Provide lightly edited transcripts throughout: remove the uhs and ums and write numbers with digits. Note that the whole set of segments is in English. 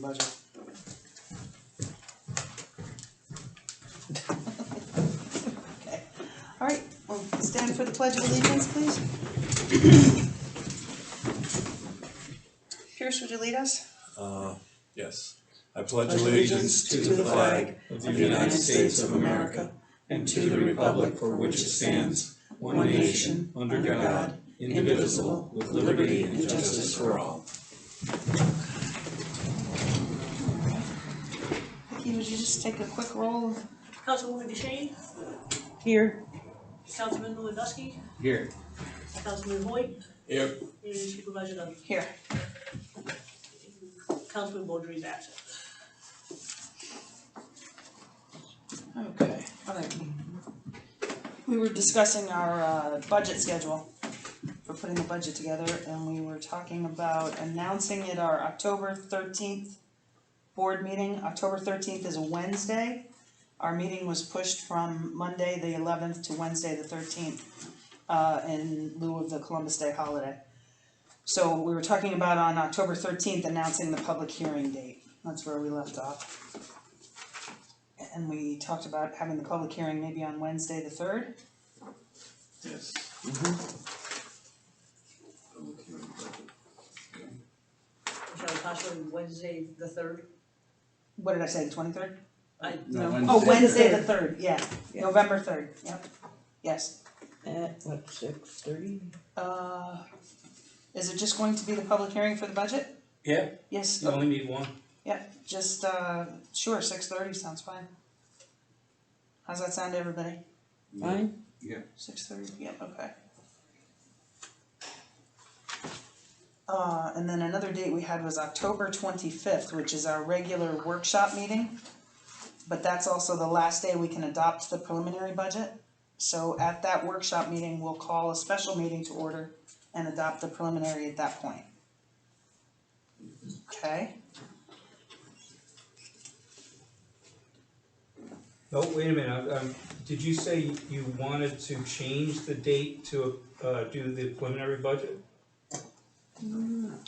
budget. Okay, all right, well, stand for the Pledge of Allegiance, please. Pierce, would you lead us? Yes. I pledge allegiance to the flag of the United States of America and to the republic for which it stands, one nation, under God, indivisible, with liberty and justice for all. Vicki, would you just take a quick roll? Councilwoman DeShane, Here. Councilman Lewandowski, Here. Councilman Hoyt, Here. and Supervisor Dunn. Here. Councilman Beaudry is absent. Okay, all right. We were discussing our budget schedule for putting the budget together, and we were talking about announcing at our October 13th board meeting. October 13th is a Wednesday. Our meeting was pushed from Monday the 11th to Wednesday the 13th in lieu of the Columbus Day holiday. So we were talking about on October 13th announcing the public hearing date. That's where we left off. And we talked about having the public hearing maybe on Wednesday the 3rd. Yes. Shall we possibly Wednesday the 3rd? What did I say, the 23rd? No, Oh, Wednesday the 3rd, yeah, November 3rd, yep, yes. At what, 6:30? Is it just going to be the public hearing for the budget? Yeah, Yes, you only need one. yeah, just, sure, 6:30 sounds fine. How's that sound to everybody? Fine? 6:30, yeah, okay. And then another date we had was October 25th, which is our regular workshop meeting. But that's also the last day we can adopt the preliminary budget. So at that workshop meeting, we'll call a special meeting to order and adopt the preliminary at that point. Okay? Oh, wait a minute, did you say you wanted to change the date to, do the preliminary budget?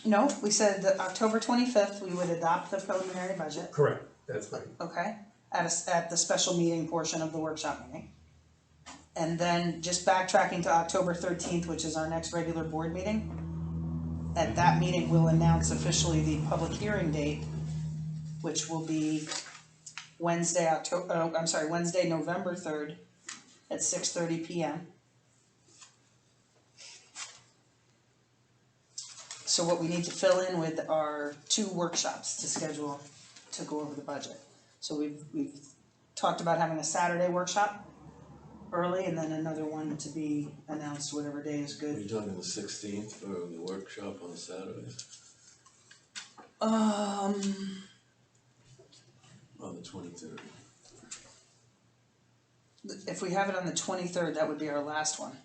No, we said that October 25th, we would adopt the preliminary budget, Correct, that's right. okay? At the special meeting portion of the workshop meeting. And then just backtracking to October 13th, which is our next regular board meeting. At that meeting, we'll announce officially the public hearing date, which will be Wednesday, November 3rd at 6:30 p.m. So what we need to fill in with are 2 workshops to schedule to go over the budget. So we've talked about having a Saturday workshop early and then another one to be announced whatever day is Are good. you talking the 16th for the workshop on Saturday? Um, On the 23rd? if we have it on the 23rd, that would be our last one,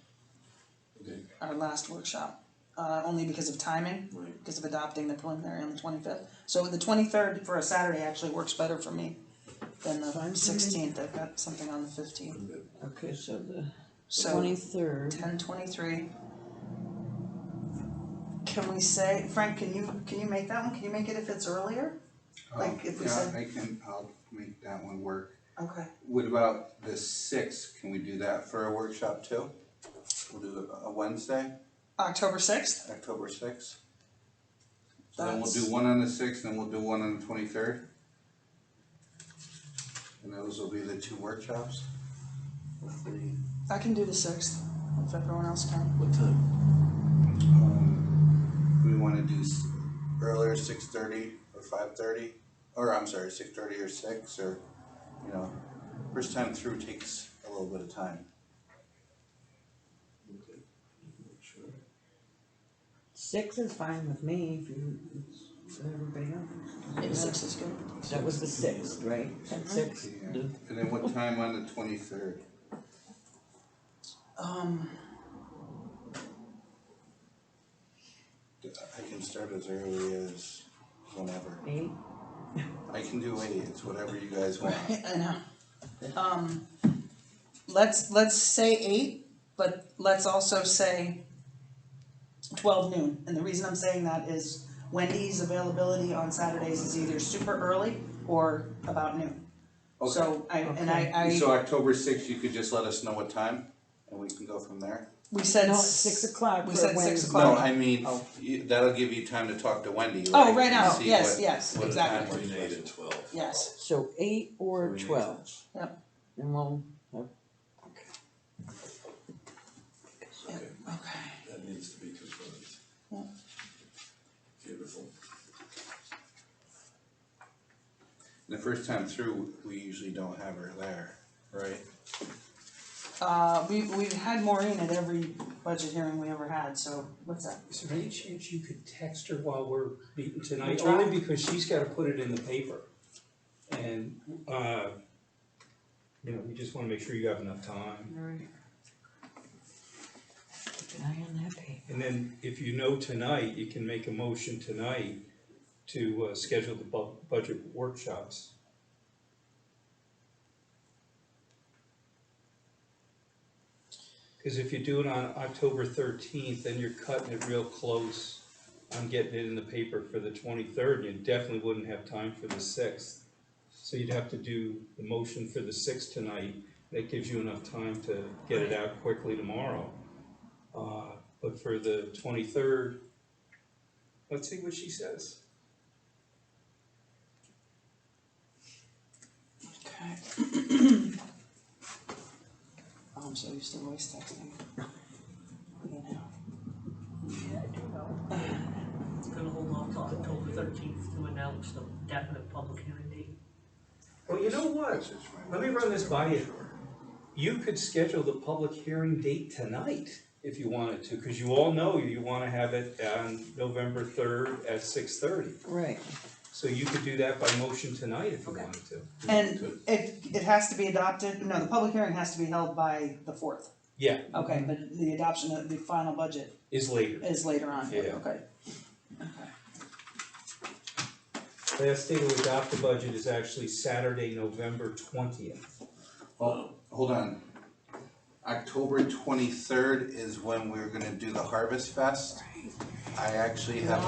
Okay, our last workshop. Only because of timing, right. because of adopting the preliminary on the 25th. So the 23rd for a Saturday actually works better for me than the 16th. I've got something on the 15th. I'm good. Okay, so the So 23rd. 10:23. Can we say, Frank, can you make that one? Can you make it if it's earlier? Like if we said, I'll make that one work. okay, What about the 6th? Can we do that for a workshop too? We'll do a Wednesday, October 6th? October 6th. So then we'll That's- do one on the 6th and we'll do one on the 23rd. And those will be the 2 workshops. Hopefully, I can do the 6th, if everyone else can. what time? We wanna do earlier, 6:30 or 5:30, or I'm sorry, 6:30 or 6, or, first time through takes a little bit of time. Okay. Sure. 6 is fine with me if you, for everybody else. Yeah, 6 is good. That was the 6th, right? At 6? Yeah. And then what time on the 23rd? I can start as early as whenever. 8? I can do 8, it's whatever you guys want. I know. Let's say 8, but let's also say 12 noon. And the reason I'm saying that is Wendy's availability on Saturdays is either super early or about noon. Okay. So I So October sixth, you could just let us know what time, and we can go from there? we said No, it's 6 o'clock we for said 6 Wednesday. o'clock. No, I mean, Oh. that'll give you time to talk to Wendy, right? Oh, right and now, see yes, what- yes, what exactly. time Between works 8 and 12. Yes, So 8 or So we need- 12. Yep. And we'll, Okay, okay. that needs to be confirmed. Yeah. Beautiful. The first time through, we usually don't have her there, right? We've had Maureen at every budget hearing we ever had, so what's that? Is there any chance you could text her while we're meeting tonight? We'll try. Only because she's gotta put it in the paper. And, you know, we just wanna make sure you have enough time. alright. Keep an eye on that paper. And then if you know tonight, you can make a motion tonight to, schedule the budget workshops. Cause if you do it on October 13th, then you're cutting it real close on getting it in the paper for the 23rd, and you definitely wouldn't have time for the 6th. So you'd have to do the motion for the 6th tonight, that gives you enough time to get it out quickly tomorrow. But for the 23rd, let's see what she says. Okay. Oh, I'm so used to voice texting. You know. Gonna hold off till October 13th to announce the definite public hearing date. Well, you know what? Let me run this by you. You could schedule the public hearing date tonight if you wanted to, because you all know you wanna have it on November 3rd at 6:30. Right. So you could do that by motion tonight if you Okay. wanted to. And it has to be adopted, no, the public hearing has to be held by the 4th. Yeah, Okay, but the adoption of the final budget is later. is later on, Yeah. okay. Last day to adopt the budget is actually Saturday, November 20th. Oh, hold on. October 23rd is when we're gonna do the Harvest Fest. I actually have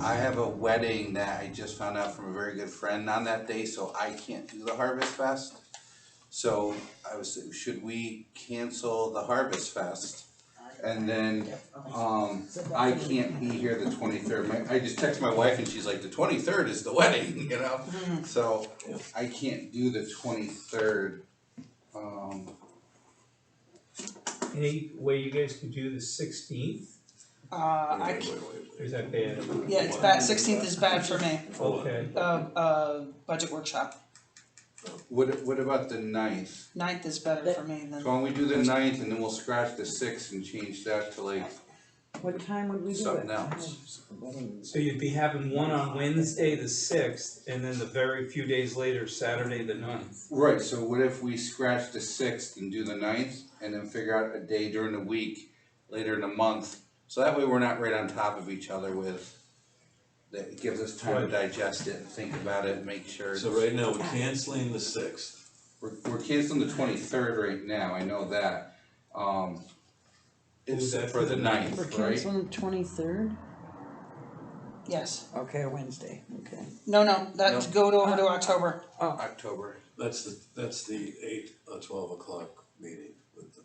I have a wedding that I just found out from a very good friend on that day, so I can't do the Harvest Fest. So should we cancel the Harvest Fest? And then, I can't be here the 23rd. I just texted my wife and she's like, the 23rd is the wedding, you know? So I can't do the 23rd. Any way you guys could do the 16th? Wait. Or is that bad? Yeah, it's bad, 16th is bad for me, Okay. budget workshop. What about the 9th? 9th is better for me than. So why don't we do the 9th and then we'll scratch the 6th and change that to like What time would we do it? something else? So you'd be having one on Wednesday, the 6th, and then the very few days later, Saturday, the 9th. Right, so what if we scratch the 6th and do the 9th and then figure out a day during the week, later in the month? So that way we're not right on top of each other that gives us time to digest it and think about it and make sure. So right now, we're canceling the 6th. We're canceling the 23rd right now, I know that. It's Is that for the We're 9th, right? canceling the 23rd? Yes, Okay, Wednesday, okay. no, that's go over to October, October. That's the 8 or 12 o'clock meeting with the.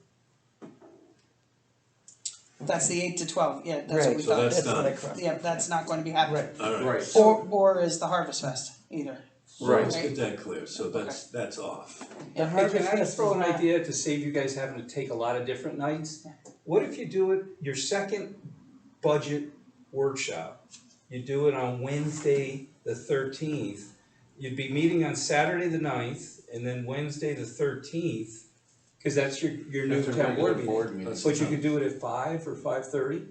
that's the 8 to 12, yeah, that's what Right, we So thought. that's what I done. caught. Yeah, that's not going to be happening. Right. All right, Right. Or is the Harvest Fest either. Right. let's get that clear, so that's off. The Hey, Harvest can I Fest throw is an not- idea to save you guys having to take a lot of different nights? What if you do it, your second budget workshop, you do it on Wednesday, the 13th. You'd be meeting on Saturday, the 9th, and then Wednesday, the 13th, cause that's your new That's a town regular board board meeting. meeting. But you could do it at 5 or 5:30,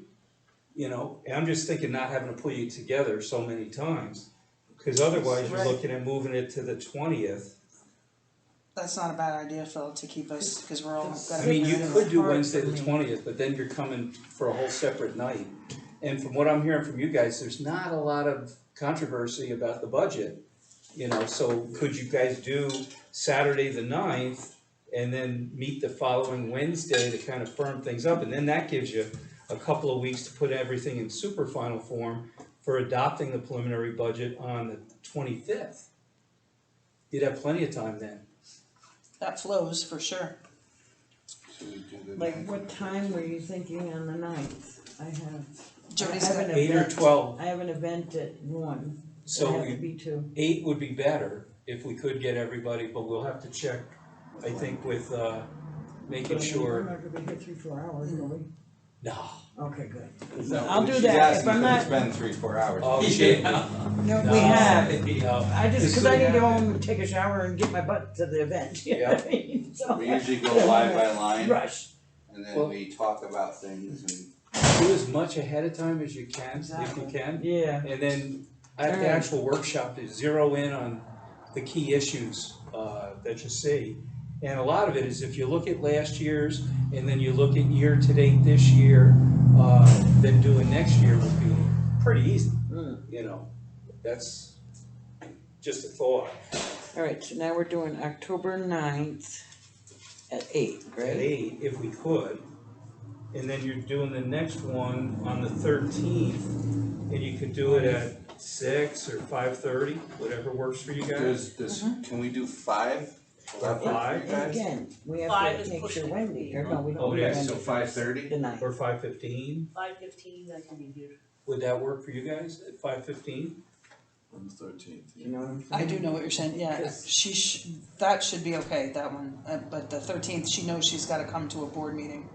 you know, and I'm just thinking not having to put you together so many times. Cause otherwise, you're Right. looking at moving it to the 20th. That's not a bad idea, Phil, to keep us, cause we're all gotta I mean, be you there. could do hard Wednesday for the me. 20th, but then you're coming for a whole separate night. And from what I'm hearing from you guys, there's not a lot of controversy about the budget. You know, so could you guys do Saturday the 9th and then meet the following Wednesday to kind of firm things up? And then that gives you a couple of weeks to put everything in super final form for adopting the preliminary budget on the 25th. You'd have plenty of time then. That flows for sure. Should we do the Like, ninth? what time were you thinking on the ninth? I have. Jody's I have got, an 8 or event- 12. I have an event at 1, so So I have to be 2. 8 would be better if we could get everybody, but we'll have to check, I think, with, making We're sure, not gonna be here 3-4 hours, will we? no. Okay, good. Is that I'll what do she's that. asking? If I'm Could not- spend 3-4 hours. Oh, shit. No, No. we have. No. I just, This cause I is- need to go home and take a shower and get my butt to the event, you know what I mean? So We usually go line by line, rush. and Well- then we talk about things and. Do as much ahead of time as you can, if you Exactly. can. Yeah, And then at the Alright. actual workshop, to zero in on the key issues, that you see. And a lot of it is if you look at last year's and then you look at year-to-date this year, then doing next year would be pretty easy, you know? That's just a thought. alright, so now we're doing October 9th at 8, At right? 8, if we could. And then you're doing the next one on the 13th, and you could do it at 6 or 5:30, whatever works for you guys. Can we do 5? Will that work for you Five? And guys? again, we have 5 to is make sure pushing it. Wendy, or no, we Oh, don't yeah, need Wendy. So 5:30? The 9th. Or 5:15, 5:15, I can be here. would that work for you guys at 5:15? On the 13th. You know what I'm saying? I do know what you're saying, yeah, that should be okay, that one, but the 13th, she knows she's gotta come to a board meeting.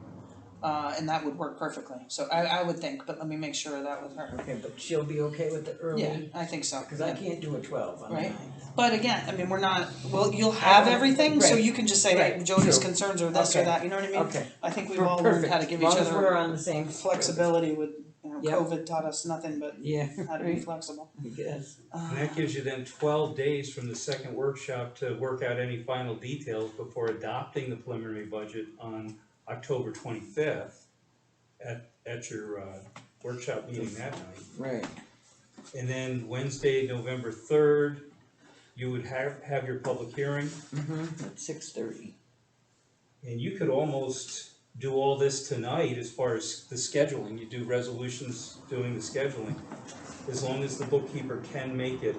And that would work perfectly, so I would think, but let me make sure of that with her. Okay, but she'll be okay with the Yeah, early, I think so. cause I can't do a 12 on the Right. 9th. But again, I mean, we're not, well, you'll have everything, so Right. you can just say, hey, Right. Jody's True. concerns are this or Okay. that, you know what I mean? Okay. I think we've all learned how to give each Perfect. As long as we're other on the same. flexibility with, you know, Yep. COVID taught us nothing but Yeah, how to be right, flexible. I guess. And that gives you then 12 days from the second workshop to work out any final details before adopting the preliminary budget on October 25th at your workshop meeting that night. Right. And then Wednesday, November 3rd, you would have your public hearing. At 6:30. And you could almost do all this tonight as far as the scheduling, you do resolutions doing the scheduling, as long as the bookkeeper can make it.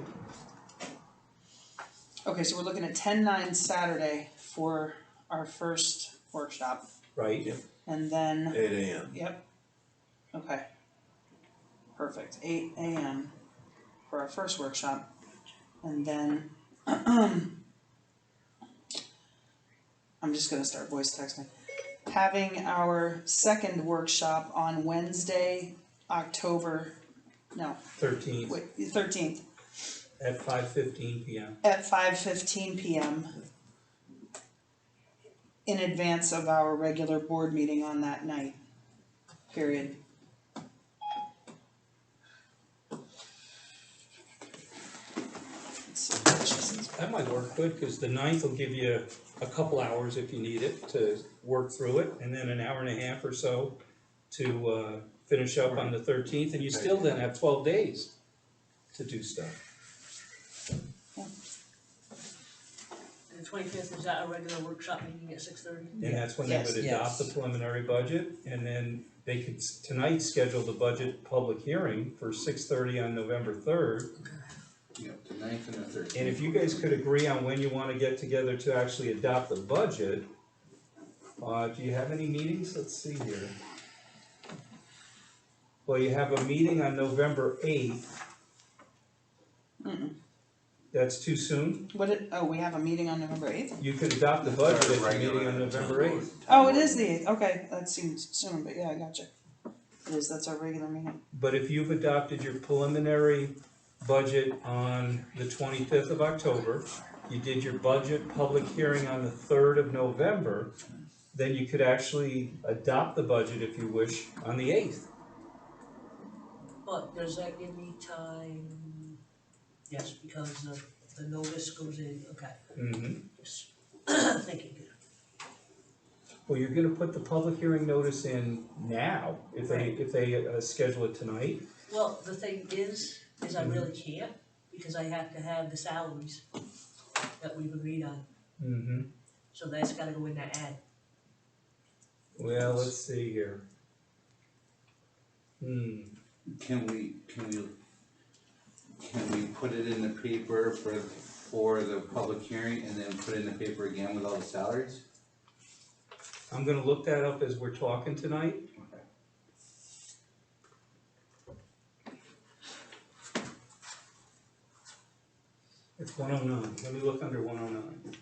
Okay, so we're looking at 10/9 Saturday for our first workshop, Right? and then, 8 AM. yep, okay. Perfect, 8 AM for our first workshop, and then I'm just gonna start voice texting. Having our second workshop on Wednesday, October, no, 13th wait, 13th, at 5:15 PM. at 5:15 PM. In advance of our regular board meeting on that night, period. Let's see, it's just- That might work good, because the 9th will give you a couple hours if you need it to work through it, and then an hour and a half or so to finish up on the 13th, and you still then have 12 days to do stuff. And the 25th, is that a regular workshop meeting at 6:30? And that's when they would Yes, adopt the yes. preliminary budget, and then they could tonight schedule the budget public hearing for 6:30 on November 3rd. Yep, the 9th and the 13th. And if you guys could agree on when you wanna get together to actually adopt the budget, do you have any meetings? Let's see here. Well, you have a meeting on November 8th. That's too soon? we have a meeting on November 8th? You could adopt the budget at your Regular meeting on November 8th. Oh, it is the 8th, okay, that seems soon, but yeah, I gotcha. It is, that's our regular meeting. But if you've adopted your preliminary budget on the 25th of October, you did your budget public hearing on the 3rd of November, then you could actually adopt the budget, if you wish, on the 8th. But does that give me time? Yes, because the notice goes in, okay. Just thinking here. Well, you're gonna put the public hearing notice in now, if they schedule it tonight. Well, the thing is I really can't, because I have to have the salaries that we've agreed on, Mm-hmm. so that's gotta go in that ad. Well, let's see here. Can we can we put it in the paper for the public hearing and then put it in the paper again with all the salaries? I'm gonna look that up as we're talking tonight. It's 109, let me look under 109.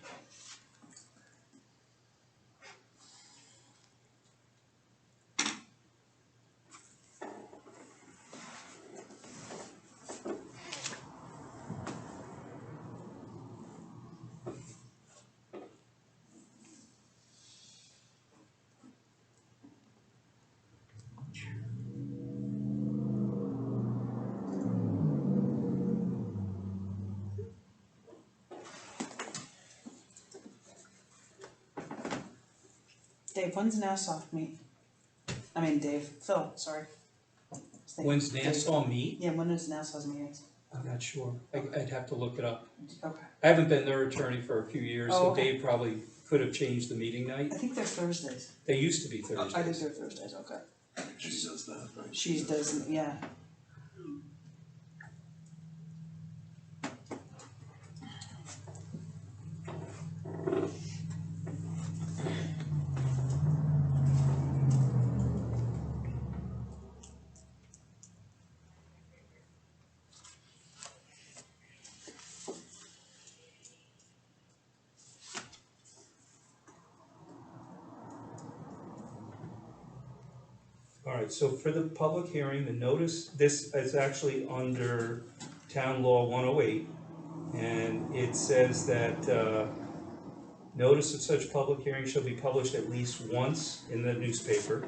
Dave, when's Nassau meet? I mean Phil, sorry. When's Nassau meet? Yeah, when is Nassau's meetings? I'm not sure, I'd have to look it up. Okay, I haven't been their attorney for a few years, Oh, so okay. Dave probably could have changed the meeting night. I think they're Thursdays. They used to be I think Thursdays. they're Thursdays, okay. She does that, right? She doesn't, yeah. Alright, so for the public hearing, the notice, this is actually under Town Law 108. And it says that, notice of such public hearing shall be published at least once in the newspaper.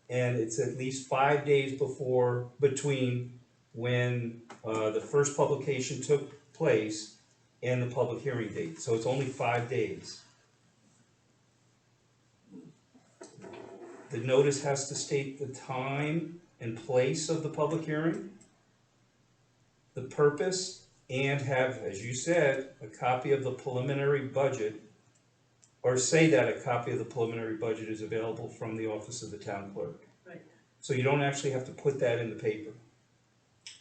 And it's at least 5 days between when, the first publication took place and the public hearing date, so it's only 5 days. The notice has to state the time and place of the public hearing, the purpose, and have, as you said, a copy of the preliminary budget, or say that a copy of the preliminary budget is available from the office of the town clerk. Right. So you don't actually have to put that in the paper.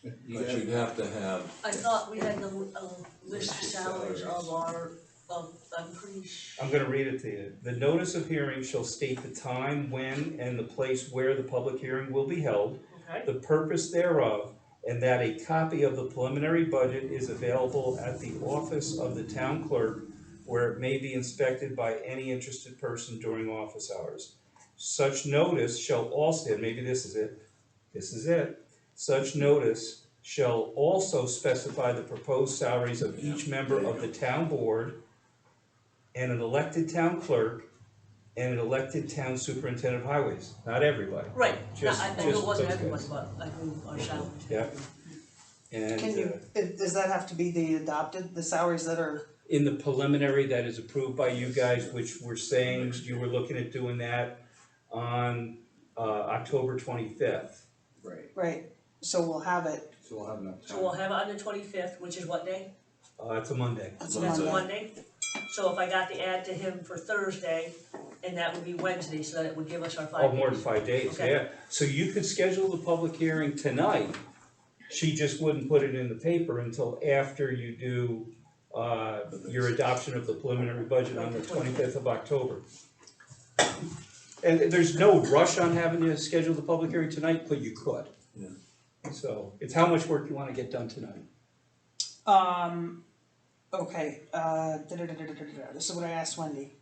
But you'd have to have, I thought we had the, list of salaries of our, I'm pretty sure. I'm gonna read it to you. The notice of hearing shall state the time, when, and the place where the public hearing will be held, Okay, the purpose thereof, and that a copy of the preliminary budget is available at the office of the town clerk, where it may be inspected by any interested person during office hours. Such notice shall also, and maybe this is it, such notice shall also specify the proposed salaries of each member of the town board, and an elected town clerk, and an elected town superintendent of highways, not everybody. right, Just- I knew just it wasn't those everyone, guys. but I knew our salaries. Yeah. And Can you, does that have to be the adopted, the salaries that are, in the preliminary that is approved by you guys, which we're saying you were looking at doing that on October 25th. Right, right, so we'll have it, so we'll have enough time. So we'll have it on the 25th, which is what day? It's a Monday. that's That's a Monday. Monday? So if I got the ad to him for Thursday, and that would be Wednesday, so that it would give us our 5 days. Oh, more than 5 days, Okay. yeah. So you could schedule the public hearing tonight. She just wouldn't put it in the paper until after you do your adoption of the preliminary budget on the 25th of October. And there's no rush on having to schedule the public hearing tonight, but you could. Yeah. So it's how much work you wanna get done tonight. Okay, this is what I asked Wendy.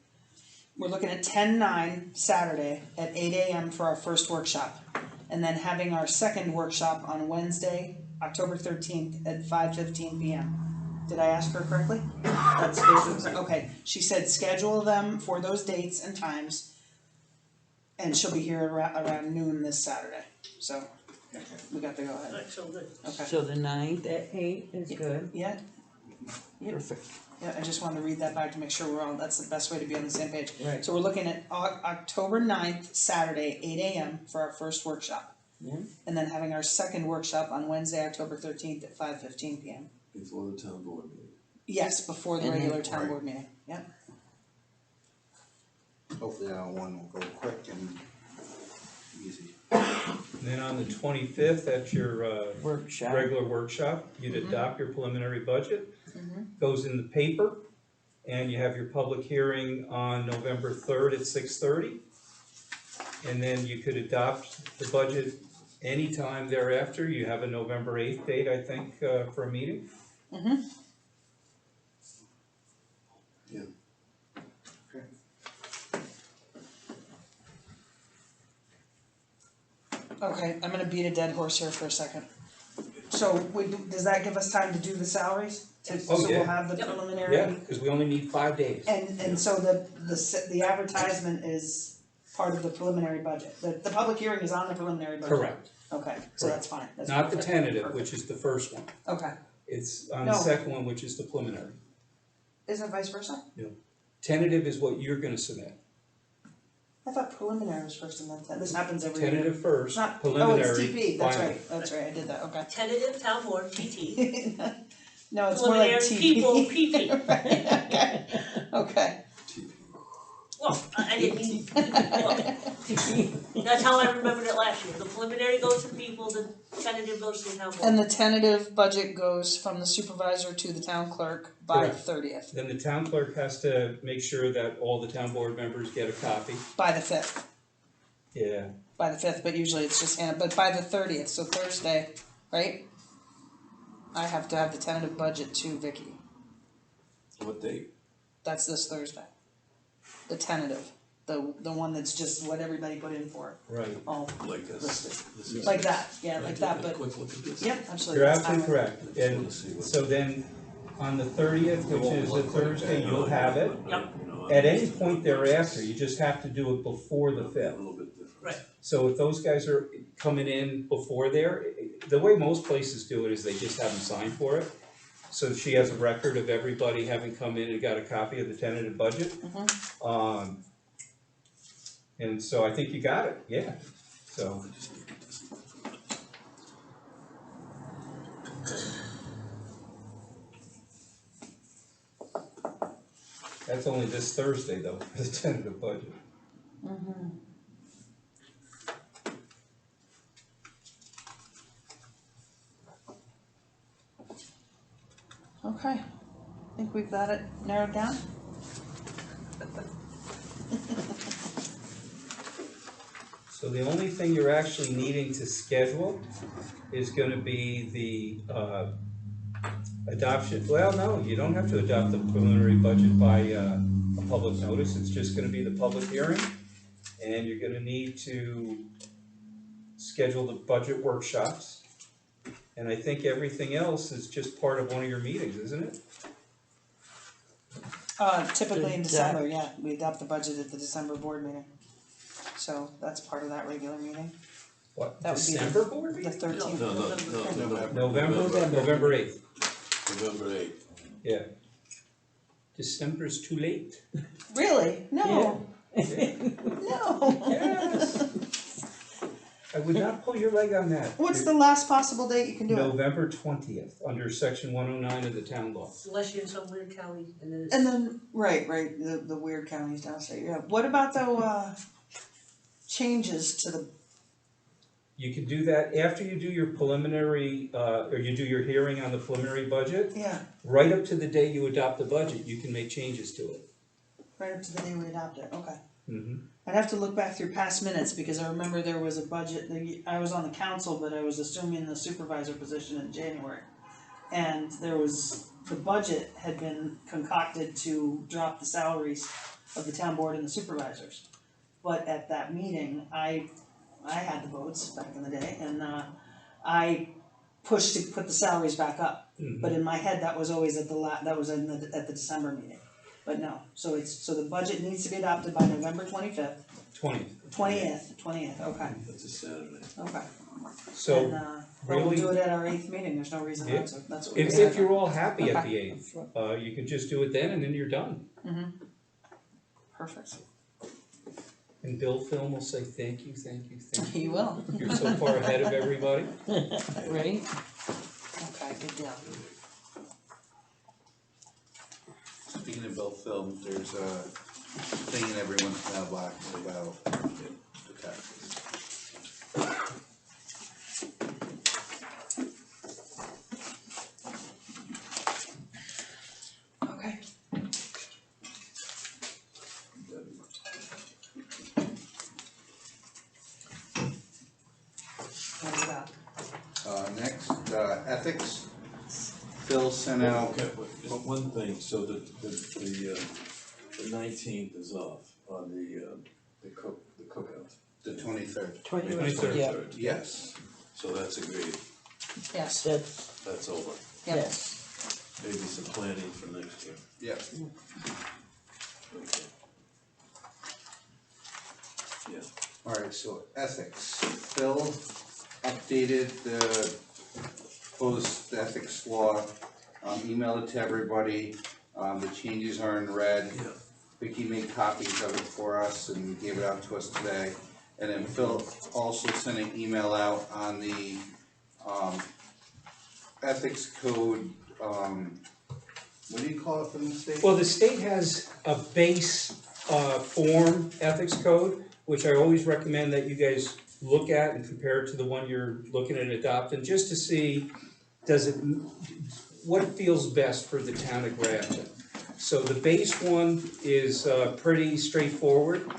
We're looking at 10/9 Saturday at 8 AM for our first workshop. And then having our second workshop on Wednesday, October 13th at 5:15 PM. Did I ask her correctly? That's okay, she said schedule them for those dates and times. And she'll be here around noon this Saturday, so we got to go ahead, Alright, so good. okay. So the 9th at 8 is good. Yeah, Perfect. yeah, I just wanted to read that back to make sure we're all, that's the best way to be on the same page. Right. So we're looking at October 9th, Saturday, 8 AM for our first workshop. Yeah. And then having our second workshop on Wednesday, October 13th at 5:15 PM. before the town board meeting. Yes, before the And then- regular town Right. board meeting, yeah. Hopefully that one will go quick and easy. And then on the 25th, at your Workshop. regular workshop, you'd adopt your preliminary budget. Goes in the paper, and you have your public hearing on November 3rd at 6:30. And then you could adopt the budget anytime thereafter. You have a November 8th date, I think, for a meeting. Okay, I'm gonna beat a dead horse here for a second. So does that give us time to do the salaries? Oh, So we'll yeah. have the Yep. preliminary? Yeah, because we only need 5 days. And so the advertisement is part of the preliminary budget, the public hearing is on the preliminary budget? Correct. Okay, so that's fine, that's Not the perfect. tentative, Perfect. which is the first one. Okay, It's on the No. second one, which is the preliminary. isn't it vice versa? Tentative is what you're gonna submit. I thought preliminary was first and then this happens every year. Tentative first, Not, oh, preliminary, it's TP, that's final. right, I did that, okay. Tentative town board, TT. No, it's more like Preliminary TP. people, PP. Okay, okay. Well, I didn't mean, well, that's how I remembered it last year. The preliminary goes to people, the tentative goes to the town board. And the tentative budget goes from the supervisor to the town clerk by Correct. 30th, Then the town clerk has to make sure that all the town board members get a copy. by the 5th. Yeah, By the 5th, but usually it's just, but by the 30th, so Thursday, right? I have to have the tentative budget to Vicky. What date? That's this Thursday. The tentative, the one that's just what everybody put in for, right. all Like this? listed. Like that, yeah, like that, but, Quick look at this. yep, absolutely. You're that's absolutely how- correct. And so then, on the 30th, which is a Thursday, you'll have it. Yep. At any point thereafter, you just have to do it before the 5th. Right. So if those guys are coming in before there, the way most places do it is they just have them sign for it. So she has a record of everybody having come in and got a copy of the tentative budget. And so I think you got it, yeah, so. That's only this Thursday though, for the tentative budget. Okay, I think we've got it narrowed down. So the only thing you're actually needing to schedule is gonna be the, adoption, well, no, you don't have to adopt the preliminary budget by, a public notice, it's just gonna be the public hearing. And you're gonna need to schedule the budget workshops. And I think everything else is just part of one of your meetings, isn't it? Typically in Yeah. December, yeah, we adopt the budget at the December board meeting. So that's part of that regular meeting, What, That would be December board the meeting? 13th. November 8th, November 8th. yeah. December's too late. Really? No, Yeah. no. Yes. I would not pull your leg on that. What's the last possible date you can do it? November 20th, under section 109 of the town law. Unless you're in some weird county and then it's. And then, right, the weird counties downstate, yeah. What about the, changes to the, You can do that after you do your preliminary, or you do your hearing on the preliminary budget, yeah, right up to the day you adopt the budget, you can make changes to it. right up to the day we adopt it, okay. Mm-hmm. I'd have to look back through past minutes, because I remember there was a budget, I was on the council, but I was assuming the supervisor position in January. And there was, the budget had been concocted to drop the salaries of the town board and the supervisors. But at that meeting, I had the votes back in the day, and I pushed to put the salaries back up. But in my head, that was always at that was at the December meeting. But no, so the budget needs to be adopted by November 25th, 20th, okay, That's a Saturday. okay. So, And, but we'll really- do it at our 8th meeting, there's no reason Yeah. not to, that's what we if decided. you're all happy at Okay. the 8th, you can just do it then and then you're done. Perfect. And Bill Film will say, thank you, thank you, thank you. You will, You're so far ahead of everybody. Right? okay, good deal. Speaking of Bill Film, there's a thing in everyone's mailbox about the taxes. ethics. Phil sent out, Okay, but one thing, so the 19th is off on the cookout. the 23rd. 23rd. Yeah. Yes. So that's agreed, Yes, Good, that's over. yep. yes. Maybe some planning for next year. Yep. Okay. Yeah. Alright, so ethics. Phil updated the proposed ethics law, emailed it to everybody. The changes are in red. Yeah. Vicky made copies of it for us and gave it out to us today. And then Phil also sent an email out on the, ethics code, what do you call it from the state? Well, the state has a base, form ethics code, which I always recommend that you guys look at and compare it to the one you're looking at adopting, just to see, what feels best for the town of Grafton. So the base one is, pretty straightforward.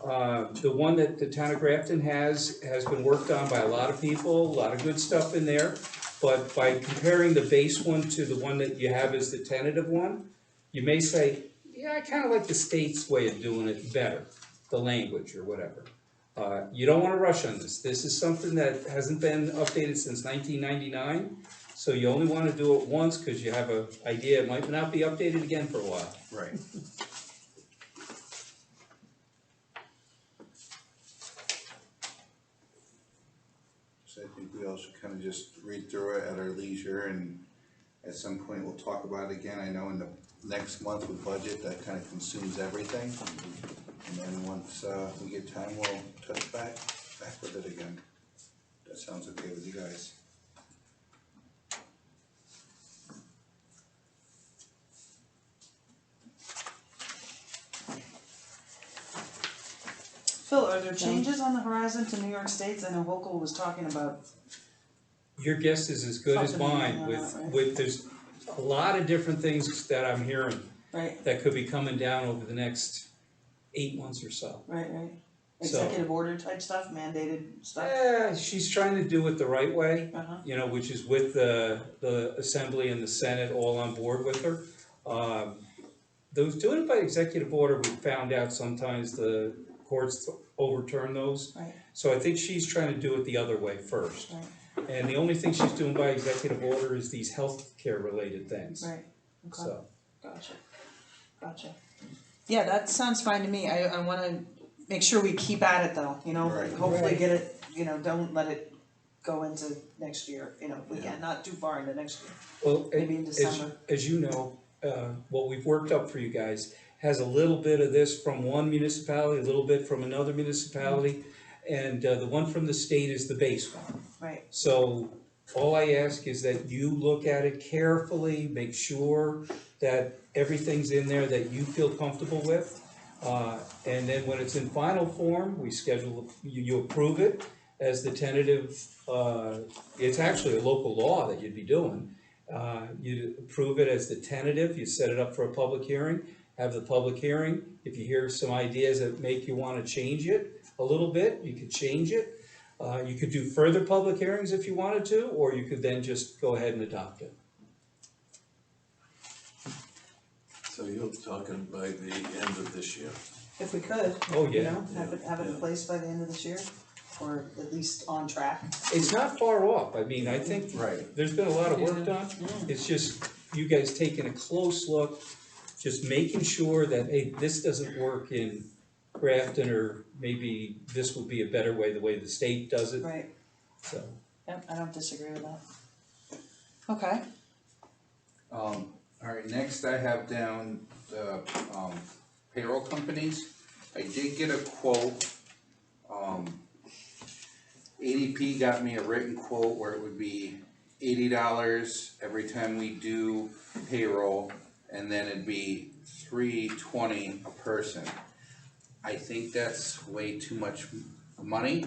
The one that the town of Grafton has been worked on by a lot of people, a lot of good stuff in there. But by comparing the base one to the one that you have as the tentative one, you may say, yeah, I kinda like the state's way of doing it better, the language or whatever. You don't wanna rush on this. This is something that hasn't been updated since 1999. So you only wanna do it once, cause you have an idea it might not be updated again for a while. Right. So I think we all should kind of just read through it at our leisure, and at some point we'll talk about it again. I know in the next month with budget, that kind of consumes everything. And then once we get time, we'll touch back with it again. That sounds okay with you guys? Phil, are there changes on the horizon to New York State's? I know Hochul was talking about, Your guess is as good as Something mine, like that, right? with, there's a lot of different things that I'm hearing right, that could be coming down over the next 8 months or so. right. So- Executive order type stuff, mandated stuff? Yeah, she's trying to do it the right way, Uh-huh, you know, which is with the Assembly and the Senate all on board with her. Those doing it by executive order, we found out sometimes the courts overturn those. right, So I think she's trying to do it the other way first. right, And the only thing she's doing by executive order is these healthcare related things, right, okay, so. gotcha. Yeah, that sounds fine to me, I wanna make sure we keep at it though, you know, Right. hopefully Right. get it, you know, don't let it go into next year, you know, if we can, not too far into next year, Well, maybe in December. as you know, what we've worked up for you guys has a little bit of this from one municipality, a little bit from another municipality, and the one from the state is the base one. Right, So all I ask is that you look at it carefully, make sure that everything's in there that you feel comfortable with. And then when it's in final form, we schedule, you approve it as the tentative, it's actually a local law that you'd be doing. You approve it as the tentative, you set it up for a public hearing, have the public hearing. If you hear some ideas that make you wanna change it a little bit, you could change it. You could do further public hearings if you wanted to, or you could then just go ahead and adopt it. So you're talking by the end of this year? if we could, Oh, you yeah, know, have it in yeah. place by the end of this year, or at least on track. It's not far off, I mean, I think Right. there's been a lot of work done. Mm. It's just you guys taking a close look, just making sure that, hey, this doesn't work in Grafton, or maybe this would be a better way, the way the state does it, Right, so. yep, I don't disagree with that. Okay, Alright, next I have down the, payroll companies. I did get a quote. ADP got me a written quote where it would be $80 every time we do payroll, and then it'd be $320 a person. I think that's way too much money,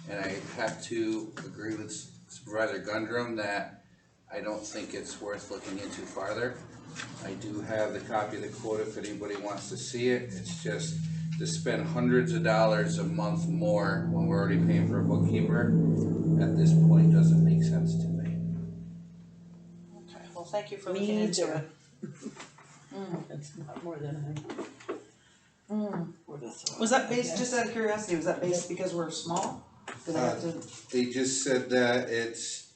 and I have to agree with Supervisor Gundrum that I don't think it's worth looking into farther. I do have the copy of the quote if anybody wants to see it. It's just to spend hundreds of dollars a month more when we're already paying for a bookkeeper, at this point, doesn't make sense to me. thank you for Me looking into either. it. Mm, That's not more than mm. I would have thought. Was that based, just out of curiosity, was that based because we're small? Do they have to, They just said that it's,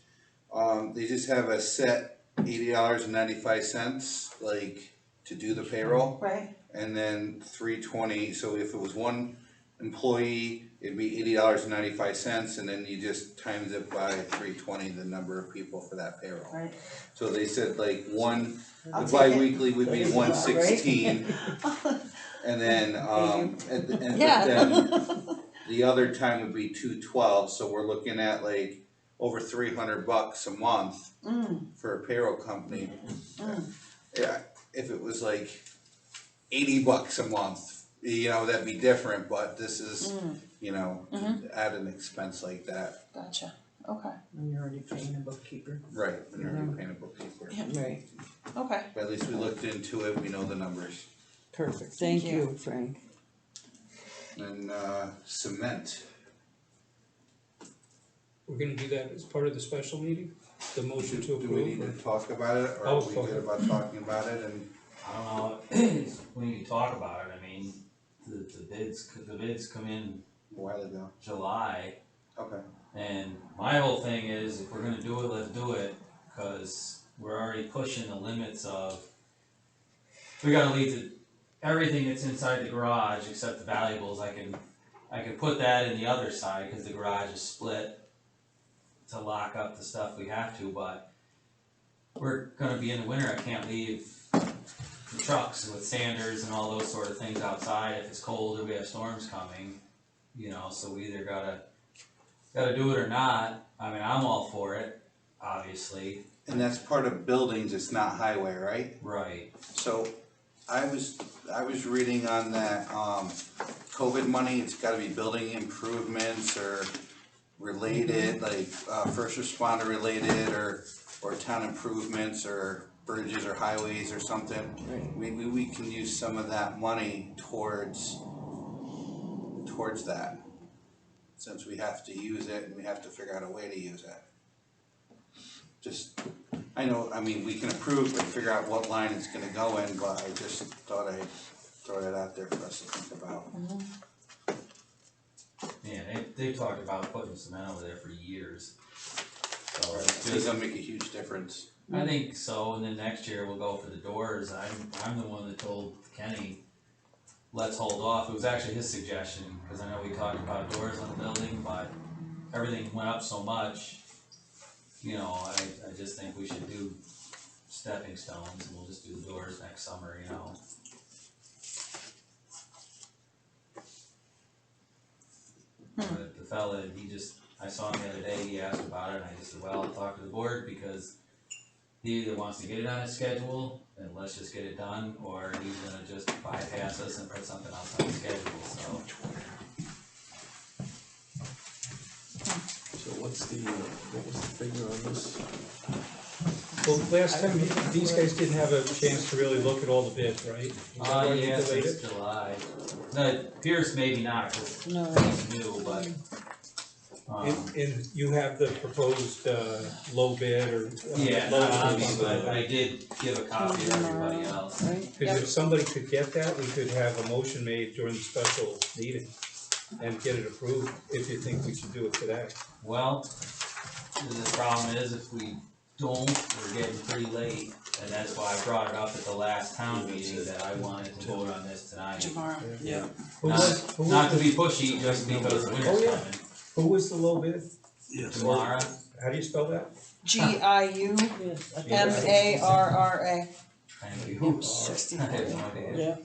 they just have a set $80.95, like, to do the payroll. right? And then $3.20, so if it was one employee, it'd be $80.95, and then you just times it by $3.20, the number of people for that payroll. Right. So they said like one, I'll the take it. bi-weekly would be That is about right. $116, and then, but Yeah. then the other time would be $212, so we're looking at like over $300 a month Mm, for a payroll company. mm. Yeah, if it was like $80 a month, you know, that'd be different, but this is, Mm. you know, Mhm. add an expense like that, Gotcha, okay, When you're already paying a bookkeeper. right, when you're already paying a bookkeeper. Yeah. Right. okay. But at least we looked into it, we know the numbers. Perfect, Thank thank you, Frank. And, cement, We're gonna do that as part of the special meeting, the motion to do we need approve, to talk about it, or I'll are we talk good about about talking about it, and I don't know, we need to talk about it, I mean, the bids come in a while ago? July, Okay, and my whole thing is, if we're gonna do it, let's do it, cause we're already pushing the limits of, we gotta leave everything that's inside the garage except the valuables, I can put that in the other side, cause the garage is split to lock up the stuff we have to, but we're gonna be in the winter, I can't leave the trucks with sanders and all those sort of things outside if it's cold or we have storms coming, you know, so we either gotta do it or not. I mean, I'm all for it, obviously. and that's part of buildings, it's not highway, right? Right. So, I was reading on that, COVID money, it's gotta be building improvements or related, like, first responder related, or town improvements, or bridges or highways or something. Right. We can use some of that money towards that, since we have to use it and we have to figure out a way to use it. Just, I know, I mean, we can approve and figure out what line it's gonna go in, but I just thought I'd throw that out there for us to think about. Yeah, they've talked about putting cement over there for years. So I it's think just, that'll make a huge difference. I think so, and then next year we'll go for the doors. I'm the one that told Kenny, let's hold off. It was actually his suggestion, cause I know we talked about doors on the building, but everything went up so much. You know, I just think we should do stepping stones, and we'll just do the doors next summer, you know. But the fella, I saw him the other day, he asked about it, and I just said, well, I'll talk to the board, because he either wants to get it on his schedule, and let's just get it done, or he's gonna just bypass us and put something else on the schedule, so. So what was the figure on this? well, last time, these guys didn't have a chance to really look at all the bids, right? Is that why we Yeah, delayed since it? July. No, Pierce maybe not, cause No, he's new, but, And you have the proposed, low bid or? yeah, lowest not on bid me, on but that? I did give a copy to everybody else. right? Cause if somebody could get that, we could have a motion made during the special meeting and get it approved, if you think we should do it today. Well, the problem is if we don't, we're getting pretty late, and that's why I brought it up at the last town meeting, that I wanted to vote on this tonight. Tomorrow. Yeah. Who was Not to the, be pushy, just because the Oh, winter's yeah. coming. who was the low bid? Yes. Tomorrow, How do you spell that? GIUMARRA. Yes, I think thank you. I have no idea. Yeah,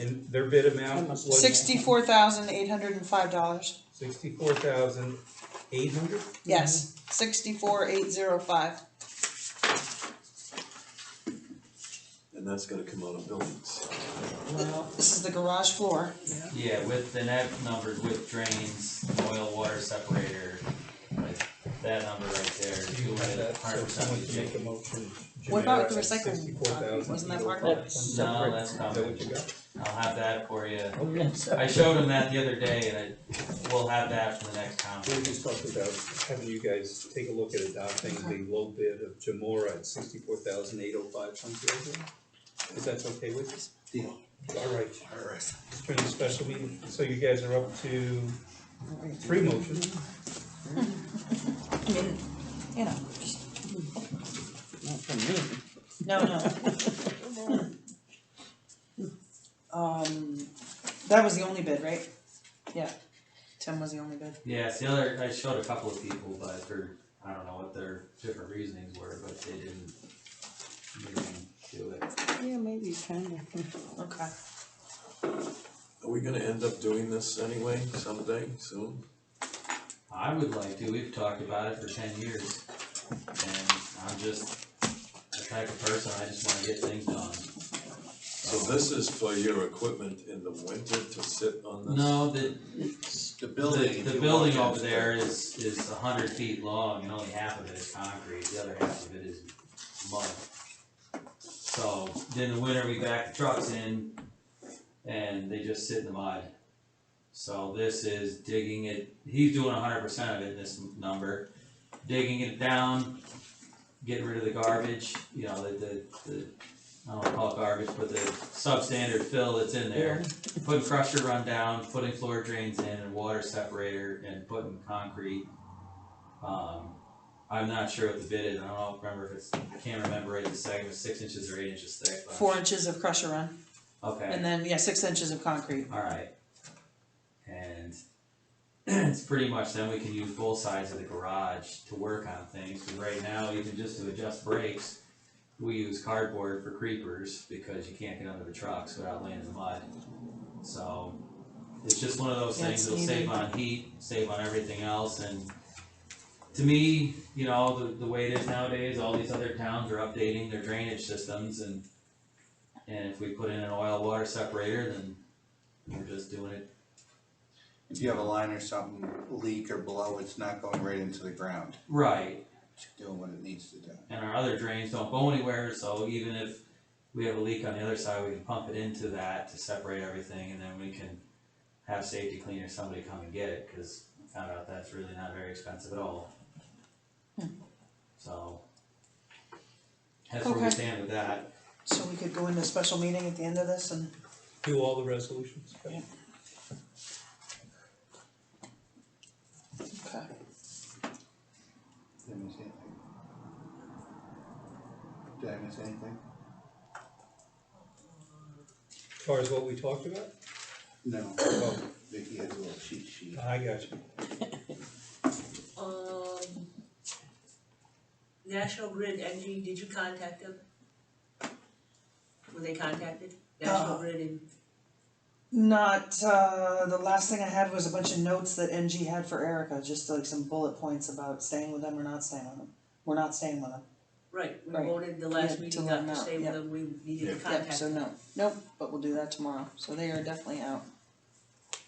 And their bid amount was $64,805. $64,800? Yes, 64,805. And that's gonna come out of buildings. well, This is the garage floor. Yeah, with the net numbered with drains, oil water separator, like, that number right there, Do you doing have it that, so 100% someone with can make a Jake. motion? What about generic the at recycling? 64,000. Wasn't that part of it? No, that's Is that coming, what you got? I'll have that for you. Okay. I showed him that the other day and we'll have that for the next We conference. just talked about having you guys take a look at adopting the low bid of Jamora at 64,805 something. If that's okay with you? Deal. All right, Alright. during the special meeting, so you guys are up to 3 motions. I mean, you know, just, Not from me. no. That was the only bid, right? Yeah, Tim was the only bid. Yes, the other, I showed a couple of people, but I don't know what their different reasonings were, but they didn't do it. Yeah, maybe kind of. Okay. Are we gonna end up doing this anyway, someday, soon? I would like to, we've talked about it for 10 years, and I'm just a type of person, I just wanna get things done. So this is for your equipment in the winter to sit on this? No, the The building. The building over there is 100 feet long and only half of it is concrete, the other half of it is mud. So, then in the winter we back the trucks in and they just sit in the mud. So this is digging it, he's doing 100% of it in this number, digging it down, getting rid of the garbage, you know, the I don't wanna call it garbage, but the substandard fill that's in there. Putting crusher run down, putting floor drains in and water separator and putting concrete. I'm not sure what the bid is, I don't remember if it's, I can't remember right, the second was 6 inches or 8 inches thick. but- 4 inches of crusher run, Okay, and then, 6 inches of concrete. alright. And it's pretty much then we can use both sides of the garage to work on things, cause right now, even just to adjust brakes, we use cardboard for creepers because you can't get under the trucks without laying in the mud. So it's just one of those Yeah, things it's that'll save needed. on heat, save on everything else, and to me, you know, the way it is nowadays, all these other towns are updating their drainage systems and if we put in an oil water separator, then we're just doing it. If you have a line or something leak or blow, it's not going right into the ground. Right. It's doing what it needs to do. And our other drains don't go anywhere, so even if we have a leak on the other side, we can pump it into that to separate everything, and then we can have safety cleaners, somebody come and get it, cause I found out that's really not very expensive at all. So, that's where we Okay. stand with that. So we could go into a special meeting at the end of this and, Do all the resolutions. Yeah. okay. Did I miss anything? Did I miss anything? As far as what we talked about? No. Oh, Vicky has a little cheat sheet. I got you. National Grid NG, did you contact them? Were they contacted? National Grid and, Not, the last thing I had was a bunch of notes that NG had for Erica, just like some bullet points about staying with them or not staying with them. We're not staying with them. right, we Right. voted the last Yeah, meeting to not let to them stay out, with yeah. them, we needed to Yep, contact so them. nope, but we'll do that tomorrow, so they are definitely out.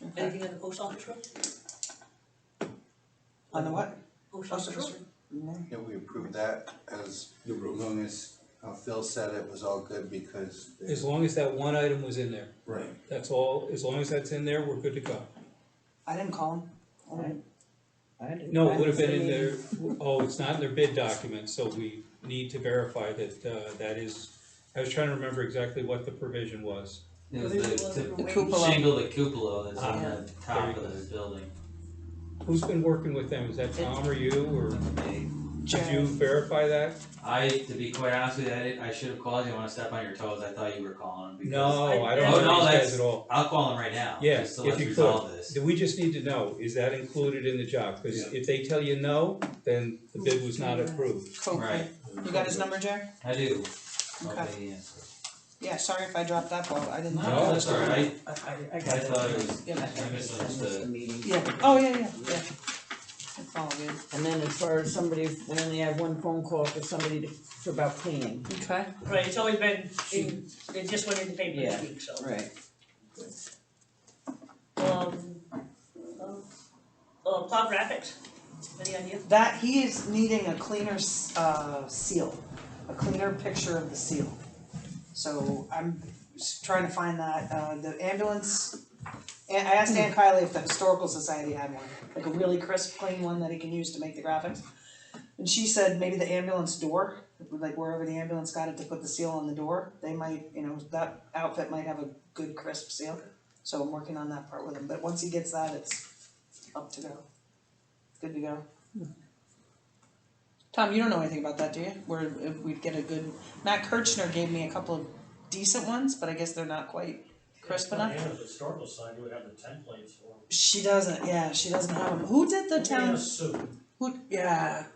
Okay. Anything on the post office road? On the what? Post office road? No. Yeah, we approved that as The roof. long as Phil said it was all good because. As long as that one item was in there, Right. that's all, as long as that's in there, we're good to go. I didn't call him. I didn't- I didn't No, it find would have been in any- their, oh, it's not in their bid document, so we need to verify that, that is, I was trying to remember exactly what the provision was. It was What is it, the The cupola. shingle, the cupola that's on Yeah. the top of the building. Who's been working with them, is that Tom or you, or did you Jen. verify that? To be quite honest with you, I should have called you, I wanna step on your toes, I thought you were calling because. No, I don't Oh, know no, these that's- guys at all. I'll call him right now, Yeah, just to if let's you resolve this. We just need to know, is that included in the job? Cause Yeah. if they tell you no, then the bid was not approved. Cool. Right. You got his number, Jer? I do. Okay. Okay, the answer. Yeah, sorry if I dropped that ball, I didn't know. No, that's alright, I I got it. thought it was, Yeah. I I missed the misunderstood. meeting. Yeah, oh, yeah. It's all good. And then as far as somebody, we only have one phone call for somebody to, for about cleaning. Okay. Right, it's always been, it just went in the paper Yeah. this week, so. Right. Plum Graphics, Any idea? That, he is needing a cleaner, seal, a cleaner picture of the seal. So I'm trying to find that, the ambulance, and I asked Ann Kiley if the Historical Society had one, like a really crisp, clean one that he can use to make the graphics. And she said maybe the ambulance door, like wherever the ambulance got it to put the seal on the door, they might, that outfit might have a good crisp seal. So I'm working on that part with him, but once he gets that, it's up to go. Good to go. Tom, you don't know anything about that, do you? Where if we'd get a good, Matt Kirchner gave me a couple of decent ones, but I guess they're not quite crisp enough. Yeah, the historical side, you would have the templates for them. She doesn't, yeah, she doesn't have them. Who did the In a town? suit. Who, yeah.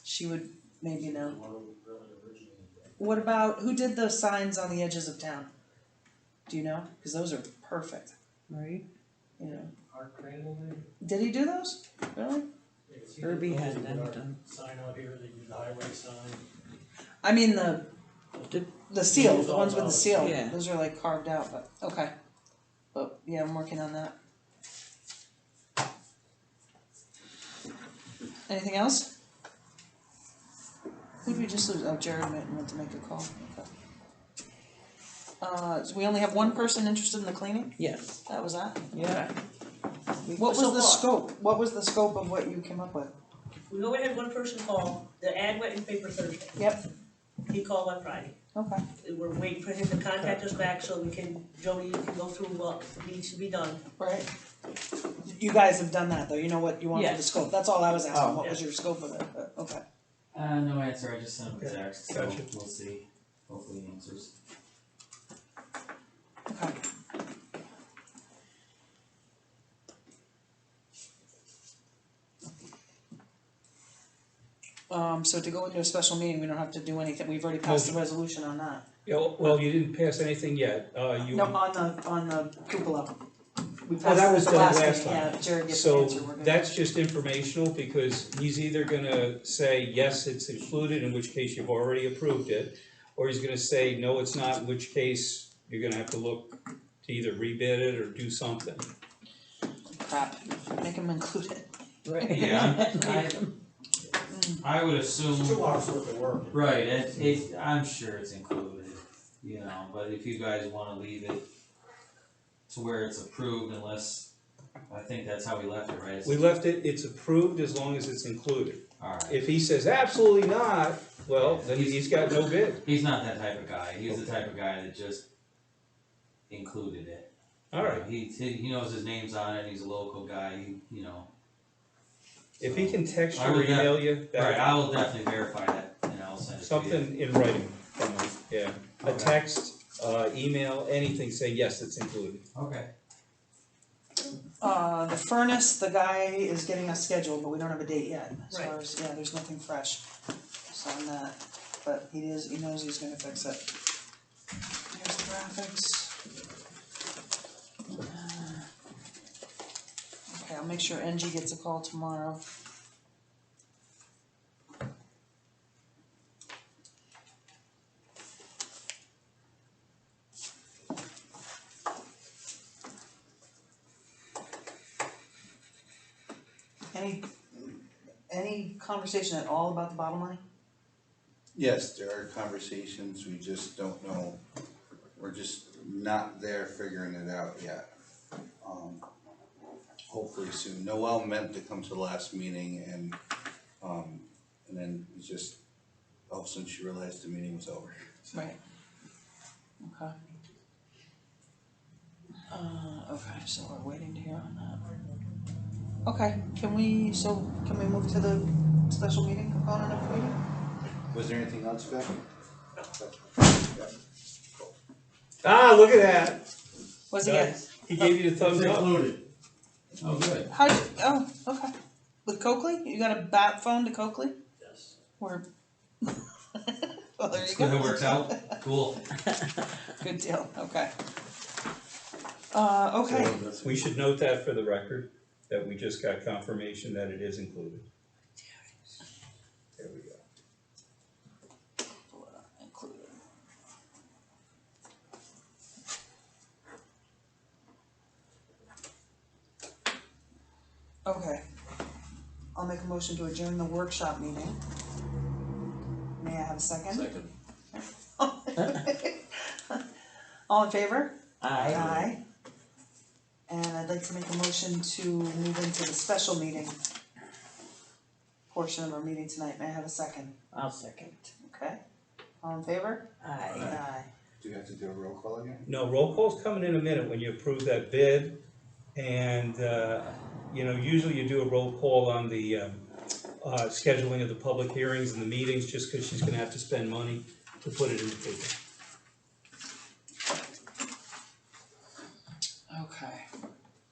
She would maybe know. What really originated. What about, who did the signs on the edges of town? Do you know? Cause those are perfect, Right? Art Crandall did. Did he do those? Really? Yeah, 'cause he Herbie did had those them with our done. Sign out here, they did the highway sign. I mean Did- the seal, Those the all ones with the those, seal, yeah. those are like carved out, but, okay. But, yeah, I'm working on that. Anything else? Who'd we just lose? Oh, Jared went to make a call, okay. So we only have one person interested in the cleaning? Yes, That was that? yeah. What was So the far. scope? What was the scope of what you came up with? We only had one person call, the ad went in paper Thursday, Yep, he called on Friday. okay. We're waiting for him to contact us back so we can, Jody can go through what needs to be done. Right. You guys have done that though, you know what you want for the Yes. scope, that's all I was asking, Oh. what was your scope of it, but, okay. No answer, I just sent him a text, so Gotcha. we'll see, hopefully he answers. Okay. So to go into a special meeting, we don't have to do anything, we've already passed the resolution on that. Yeah, well, you didn't pass anything yet, you. No, on the cupola. We Oh, passed that it was at the done last last meeting, time. yeah, Jared gets the So answer, we're good. that's just informational, because he's either gonna say, yes, it's included, in which case you've already approved it, or he's gonna say, no, it's not, in which case you're gonna have to look to either rebid it or do something. Crap, make him include it. Right. Yeah, I would It's assume, 2 hours worth of work. right, I'm sure it's included, but if you guys wanna leave it to where it's approved unless, I think that's how we left it, right? We left it, it's approved as long as it's included. Alright, If he says absolutely not, well, then he's got no bid. he's not that type of guy, he's the type of guy that just included it. Alright, He knows his name's on it, and he's a local guy, if he can text I you or would email you, Right, that, I will definitely verify that, and I'll send it to you. something in writing from him, yeah. A Okay. text, email, anything, say yes, it's included. Okay, The furnace, the guy is getting us scheduled, but we don't have a date yet, as Right. far as, yeah, there's nothing fresh. So on that, but he knows he's gonna fix it. Here's the graphics. Okay, I'll make sure NG gets a call tomorrow. Any conversation at all about the bottom line? Yes, there are conversations, we just don't know, we're just not there figuring it out yet. Hopefully soon. Noelle meant to come to the last meeting and then it just, all of a sudden she realized the meeting was over. Right. Okay. Okay, so we're waiting to hear on that. Okay, can we move to the special meeting component of the meeting? Was there anything else, Phil? Ah, look at that, Was he good? nice. He gave you the thumbs It's up. included. oh, good. Okay. With Coakley? You got a bat phone to Coakley? Yes. Or? Well, there you Good, go. it works out, cool. Good deal, okay. Okay, We should note that for the record, that we just got confirmation that it is included. There we go. included. Okay, I'll make a motion to adjourn the workshop meeting. May I have a second? Second. All in favor? I, Aye. And I'd like to make a motion to move into the special meeting portion of our meeting tonight. May I have a second? I'll second. Okay. All in favor? I. Aye. Do you have to do a roll call again? No, roll call's coming in a minute when you approve that bid. And, you know, usually you do a roll call on the, scheduling of the public hearings and the meetings, just cause she's gonna have to spend money to put it in the paper. Okay.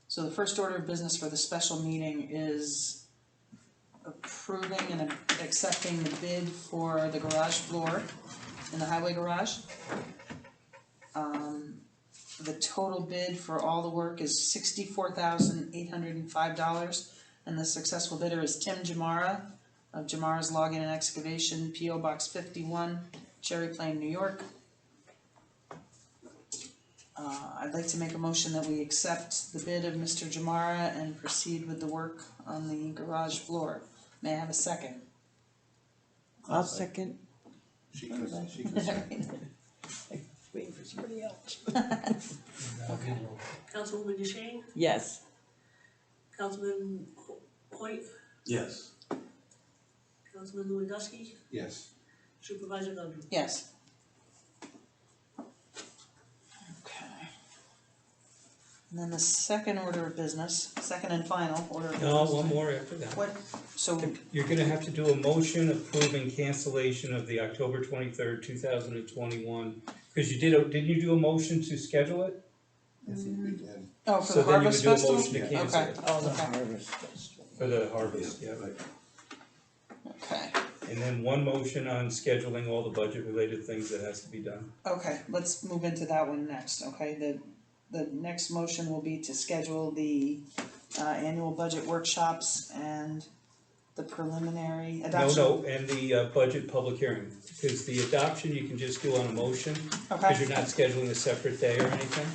So the first order of business for the special meeting is approving and accepting the bid for the garage floor in the highway garage. The total bid for all the work is $64,805, and the successful bidder is Tim Jamara of Jamara's Logging and Excavation, P.O. Box 51, Cherry Plain, New York. I'd like to make a motion that we accept the bid of Mr. Jamara and proceed with the work on the garage floor. May I have a second? I'll second. She could say. Waiting for somebody else. Councilwoman DeShane, Yes. Councilman Hoyt, Yes. Councilman Lewandowski, Yes. Supervisor Godu. Yes. Okay. And then the second order of business, second and final order of business. No, one more after that. What, so, You're gonna have to do a motion approving cancellation of the October 23rd, 2021. Cause you didn't you do a motion to schedule it? I think we did. oh, for So the then you would Harvest do a Festival? motion to cancel Okay, it Oh, the okay, harvest festival. for the harvest, yeah. okay, And then one motion on scheduling all the budget related things that has to be done. okay, let's move into that one next, okay? The next motion will be to schedule the annual budget workshops and the preliminary adoption. No, and the budget public hearing, because the adoption you can just do on a motion, because Okay, you're not scheduling a separate day or anything.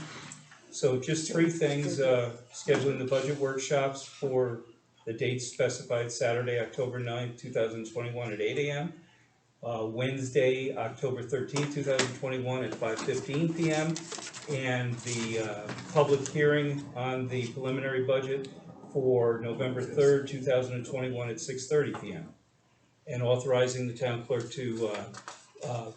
So just three things, scheduling the budget workshops for the dates specified, Saturday, October 9th, 2021 at 8 AM. Wednesday, October 13th, 2021 at 5:15 PM. And the public hearing on the preliminary budget for November 3rd, 2021 at 6:30 PM. And authorizing the town clerk to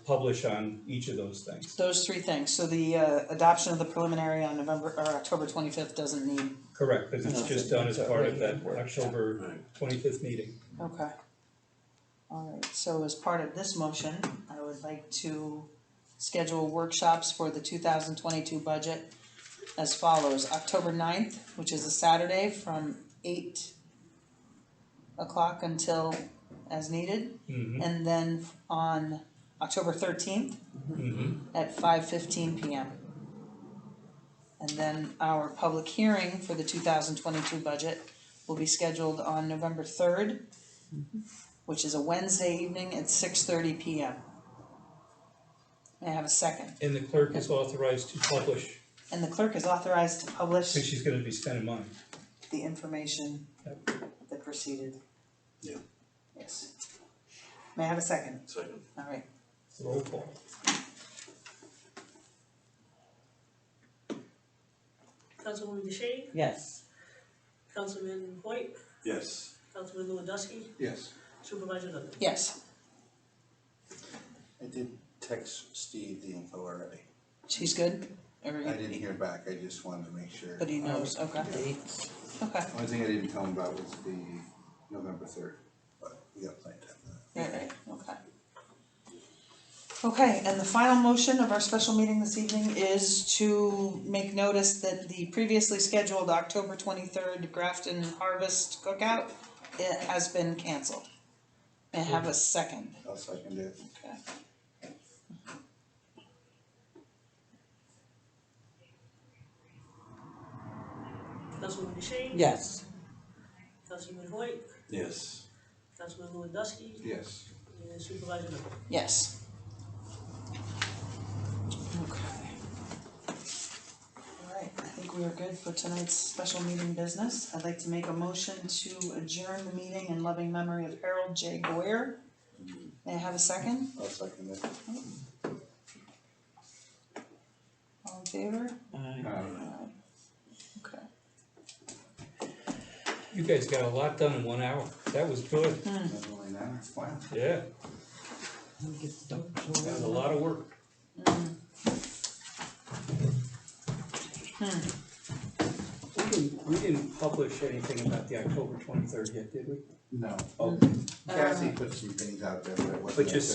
publish on each of those things. those three things, so the adoption of the preliminary on October 25th doesn't need, Correct, because it's just done as part of that Workshop. October Right. 25th meeting. okay. Alright, so as part of this motion, I would like to schedule workshops for the 2022 budget as follows. October 9th, which is a Saturday from 8 o'clock until as needed. Mhm. And then on October 13th Mhm. at 5:15 PM. And then our public hearing for the 2022 budget will be scheduled on November 3rd, which is a Wednesday evening at 6:30 PM. May I have a second? And the clerk is authorized to publish, And the clerk is authorized to publish because she's gonna be spending money. the information Yep. that proceeded. Yeah. Yes. May I have a second? Second. Alright, Roll call. Councilwoman DeShane, Yes. Councilman Hoyt, Yes. Councilman Lewandowski, Yes. Supervisor Godu. yes, I did text Steve the info already. she's good? Or I didn't hear back, I just wanted to make sure. But he knows, okay, Dates. okay, Only thing I didn't tell him about was the November 3rd, but we got plenty of time for that. right, okay. Okay, and the final motion of our special meeting this evening is to make notice that the previously scheduled October 23rd Grafton Harvest Cookout, it has been canceled. May I have a second? I'll second it. Okay. Councilwoman DeShane, Yes. Councilman Hoyt, Yes. Councilman Lewandowski, Yes. and Supervisor Godu. Yes. Okay. Alright, I think think we are good for tonight's special meeting business. I'd like to make a motion to adjourn the meeting in loving memory of Harold J. Goyer. May I have a second? I'll second it. All in favor? Aye. Okay. You guys got a lot done in 1 hour, that was good, That's only an hour. Wow. yeah, Let me get the dog that was a show. lot of work. We didn't publish anything about the October 23rd yet, did we? No. Oh, Cassie put some things out there, but it wasn't. But just